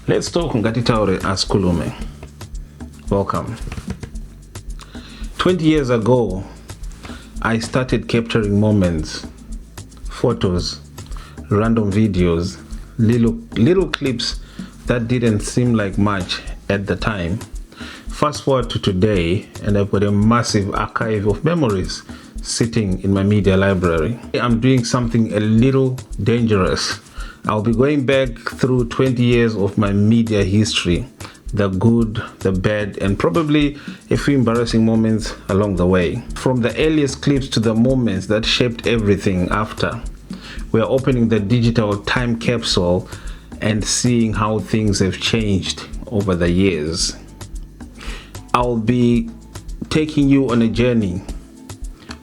Let's talk Ngatitaure Askulume. Welcome. 20 years ago, I started capturing moments, photos, random videos, little clips that didn't seem like much at the time. Fast forward to today, and I've got a massive archive of memories sitting in my media library. I'm doing something a little dangerous. I'll be going back through 20 years of my media history, the good, the bad, and probably a few embarrassing moments along the way. From the earliest clips to the moments that shaped everything after. We're opening the digital time capsule and seeing how things have changed over the years. I'll be taking you on a journey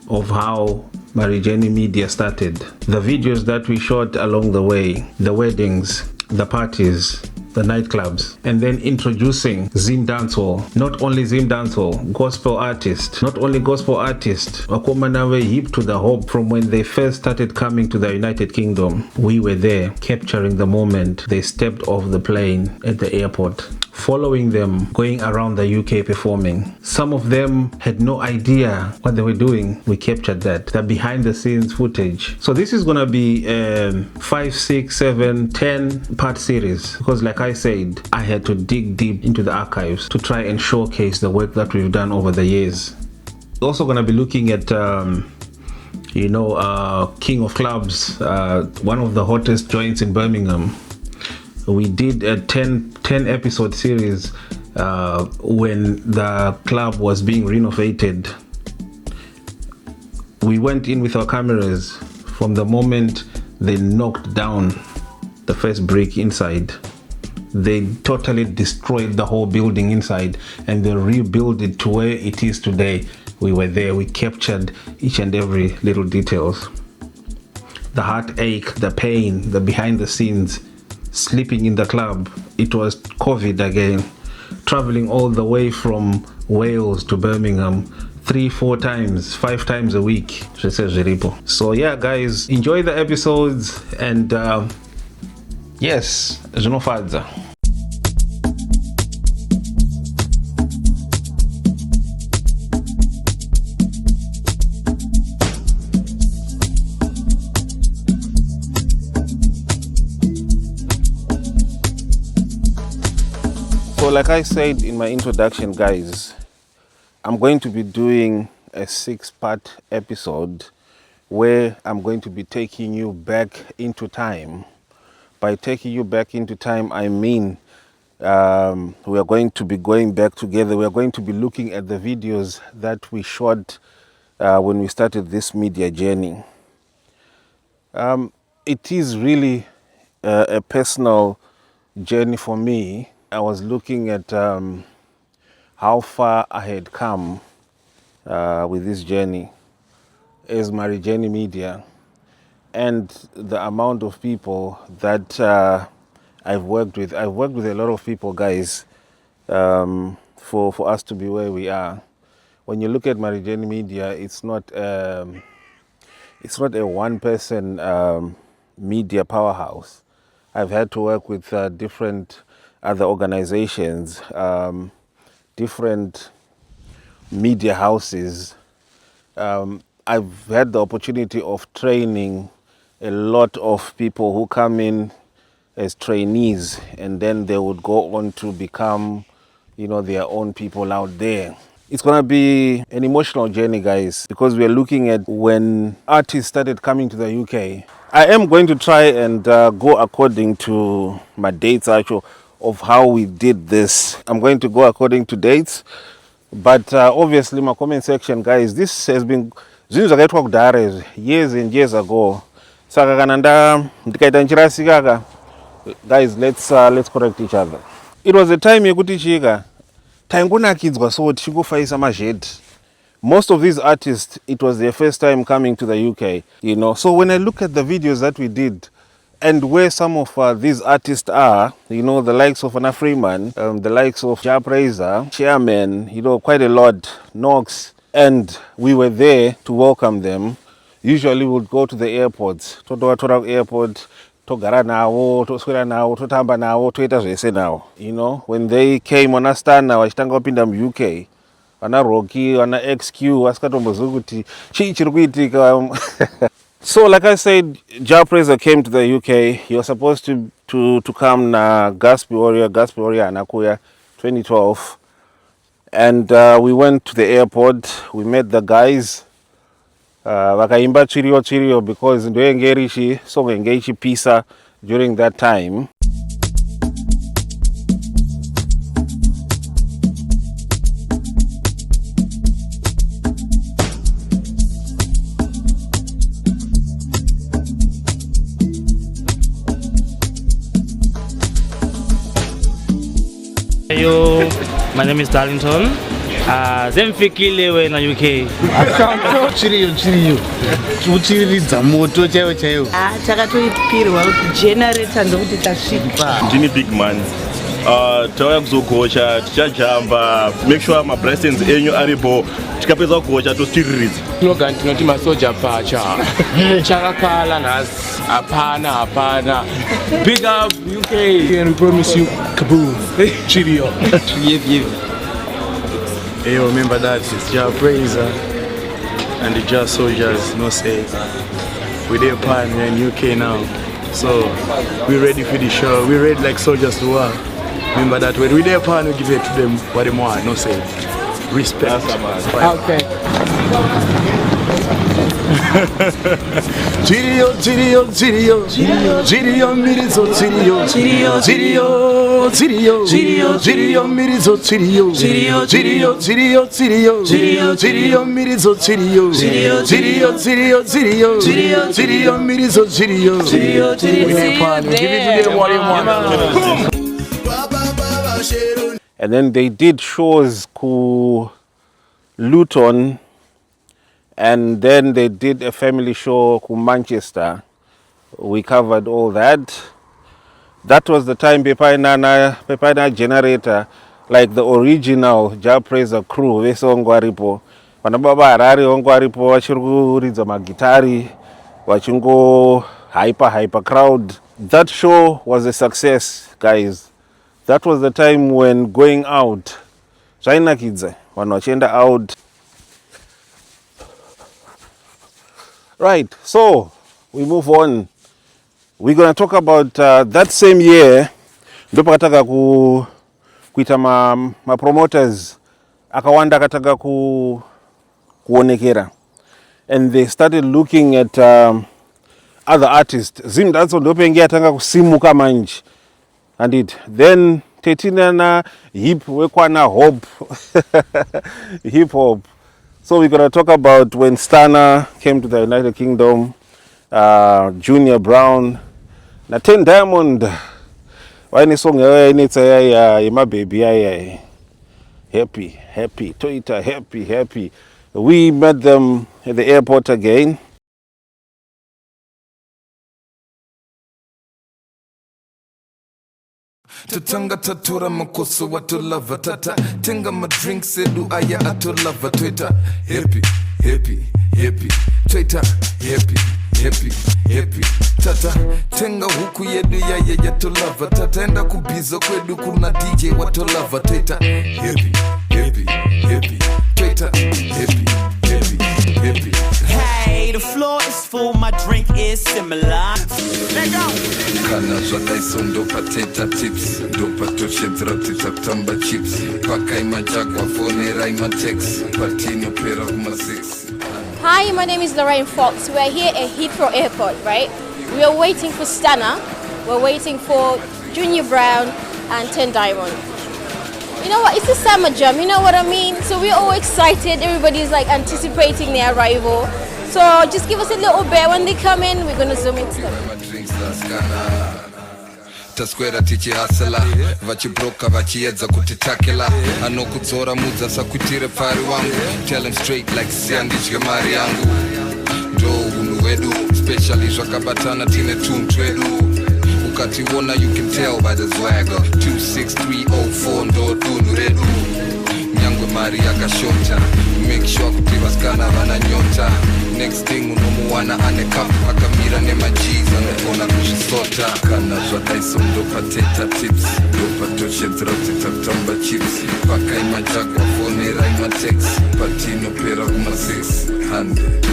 of how Marijani Media started, the videos that we shot along the way, the weddings, the parties, the nightclubs, and then introducing Zim Dancehall. Not only Zim Dancehall, gospel artist. Not only gospel artist, Wakomanawe hip to the hope from when they first started coming to the United Kingdom. We were there, capturing the moment they stepped off the plane at the airport. Following them, going around the UK performing. Some of them had no idea what they were doing. We captured that, the behind the scenes footage. So this is gonna be a 5, 6, 7, 10 part series, because like I said, I had to dig deep into the archives to try and showcase the work that we've done over the years. We're also gonna be looking at King of Clubs, one of the hottest joints in Birmingham. We did a 10 episode series when the club was being renovated. We went in with our cameras from the moment they knocked down the first brick inside. They totally destroyed the whole building inside and they rebuilt it to where it is today. We were there, we captured each and every little details. The heartache, the pain, the behind the scenes, sleeping in the club. It was COVID again, traveling all the way from Wales to Birmingham 3, 4 times, 5 times a week. So yeah guys, enjoy the episodes and yes, Zunofadza. So like I said in my introduction guys, I'm going to be doing a 6-part episode where I'm going to be taking you back into time. By taking you back into time, I mean we are going to be going back together. We are going to be looking at the videos that we shot when we started this media journey. It is really a personal journey for me. I was looking at how far I had come with this journey as Marijani Media and the amount of people that I've worked with. I've worked with a lot of people, guys, for us to be where we are. When you look at Marijani Media, it's not a one-person media powerhouse. I've had to work with different other organizations, different media houses. I've had the opportunity of training a lot of people who come in as trainees and then they would go on to become, their own people out there. It's gonna be an emotional journey, guys, because we're looking at when artists started coming to the UK. I am going to try and go according to my dates actually of how we did this. I'm going to go according to dates, but obviously my comment section, guys, this has been years and years ago. Guys, let's correct each other. It was a time yekuti chika taingonakidzwa so tichingofayisa mazhedhi. Most of these artists, it was their first time coming to the UK, So when I look at the videos that we did and where some of these artists are, the likes of Anna Freeman, the likes of Ja Praiser, Chairman, quite a lot, Knox, and we were there to welcome them. Usually we would go to the airports, Totowa Airport, togara navo, toswera navo, totamba navo, toita zvese navo. You know, when they came on Astana, vachitanga kupinda mu-UK, vana Rocky, vana XQ, vasikatombozvi kuti chii chiri kuitika. So, like I said, Jah Praiser came to the UK. He was supposed to come na Gaspi Warrior Anakuya, 2012. And we went to the airport. We met the guys. Vakaimba chirio because ndoenge rishi song engage pisa during that time. Hello, my name is Darlington. Zemfikile we na UK. Chiriyo. Uchiridza moto chaiwo. Takatoipirwa kuti generator ndokuti tasvika. Ndini big man. Tauya kuzogocha, tichajamba, make sure mablessings enyu aripo. Tikapedza kugocha tositiriridza. Slogan tinoti masoja pacha. Chakakala nhasi. Hapana. Big up UK. And we promise you kaboom. Chiriyo. Hey, remember that it's Jah Praiser and the Jah Soldiers, no say. We're there, pan, we're in UK now. So, we're ready for the show. We're ready like soldiers to war. Remember that when we're there, pan, we give it to them what they want, no say. Respect. Okay. Chiriyo, mirizo, chiriyo, mirizo, chiriyo, mirizo, chiriyo, mirizo, chiriyo. We there, pan, we give it to them what they want. And then they did shows ku Luton, and then they did a family show ku Manchester. We covered all that. That was the time Pepaina generator, like the original Jah Praiser crew, vese ongwaripo. Vanababa Harare ongwaripo, vachiri kuridza magitari, vachingo hyper crowd. That show was a success, guys. That was the time when going out, zvainakidza, vanhu vachienda out. Right, so we move on. We're going to talk about that same year. Ndopakataka kuita ma promoters akawanda akataka kuonekera, and they started looking at other artists. Zim datso ndopenge atanga kusimuka manje. And then tetina na hip wekwana hope. Hip hop. So we're going to talk about when Stana came to the United Kingdom, Junior Brown, na 10 Diamond. Why ni song ya my baby happy Toyota happy. We met them at the airport again. Tatanga tatura makoso watu lava tata tenga ma drinks edu aya atu lava Twitter happy Twitter happy tata tenga huku yedu ya to lava tata enda kubizo kwedu kuna DJ watu lava Twitter happy Twitter happy Hey, the floor is full, my drink is similar. Let go. Kana zvakai sondo pateta tips dopa toshedzera titatamba chips pakai majagwa fonera imatex patino pera kuma 6. Hi, my name is Lorraine Fox. We're here at Heathrow Airport, right? We are waiting for Stana. We're waiting for Junior Brown and 10 Diamond. You know what? It's a summer jam, you know what I mean? So we're all excited. Everybody's like anticipating their arrival. So just give us a little bit. When they come in, we're going to zoom into them. Taskwera tichi hasela vachibroka vachiedza kutitakela anokudzora mudza sakutire pfari wangu tell him straight like siandidye mari yangu ndo unhu wedu especially zvakabatana tine tunhu twedu ukationa you can tell by the swagger 26304 ndo dunhu redu nyangwe mari yakashota make sure kuti vasikana vana nyota next thing unomuwana ane cup akamira nemacheese anogona kuzvisota kana zvadaiso ndopateta tips ndopatoshedzera kuti takutamba chips pakaima chakwafonera imatex patinopera kuma 600